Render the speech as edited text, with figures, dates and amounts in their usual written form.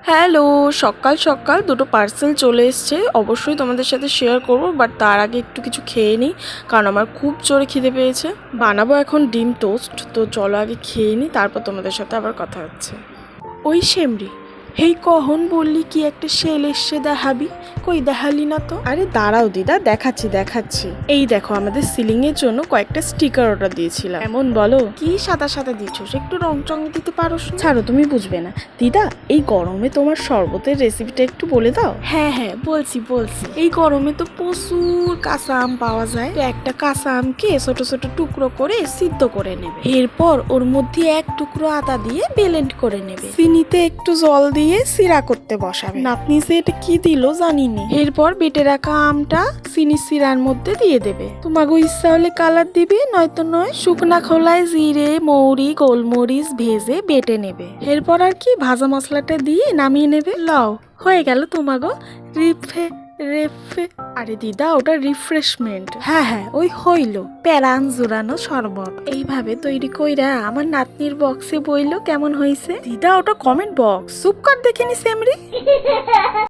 Hello, সকাল সকাল দুটো পার্সেল চলে এসছে। অবশ্যই তোমাদের সাথে শেয়ার করব, বাট তার আগে একটু কিছু খেয়ে নিই, কারণ আমার খুব জোরে খিদে পেয়েছে। বানাবো এখন ডিম টোস্ট, তো চলো আগে খেয়ে নিই, তারপর তোমাদের সাথে আবার কথা হচ্ছে। ওই সেমরি, হেই কখন বললি কি একটা সেল এসছে দেখাবি, কই দেখালি না তো? আরে দাঁড়াও দিদা, দেখাচ্ছি। এই দেখো, আমাদের সিলিং এর জন্য কয়েকটা স্টিকার অর্ডার দিয়েছিলাম। এমন বলো কি সাদা সাদা দিচ্ছ, একটু রং চং দিতে পারো? ছাড়ো, তুমি বুঝবে না। দিদা, এই গরমে তোমার শরবতের রেসিপিটা একটু বলে দাও। হ্যাঁ বলছি। এই গরমে তো প্রচুর কাঁচা আম পাওয়া যায়, তো একটা কাঁচা আমকে ছোট ছোট টুকরো করে সিদ্ধ করে নেবে। এরপর ওর মধ্যে এক টুকরো আদা দিয়ে ব্লেন্ড করে নেবে। চিনিতে একটু জল দিয়ে সিরা করতে বসাবে। নাতনি যে এটা কি দিল জানিনি। এরপর বেটে রাখা আমটা চিনি সিরার মধ্যে দিয়ে দেবে। তোমাকে ইচ্ছা হলে কালার দিবে, নয়তো নয়। শুকনা খোলায় জিরে, মৌরি, গোলমরিচ ভেজে বেটে নেবে। এরপর আর কি, ভাজা মশলাটা দিয়ে নামিয়ে নেবে। লও, হয়ে গেল তোমাগো রেফে আরে দিদা, ওটা রিফ্রেশমেন্ট। হ্যাঁ, ওই হইল প্যারান জোরানো শরবত। এইভাবে তৈরি কইরা আমার নাতনির বক্সে বইলো কেমন হয়েছে। দিদা, ওটা কমেন্ট বক্স, চুপ কর, দেখে নি সেমরি।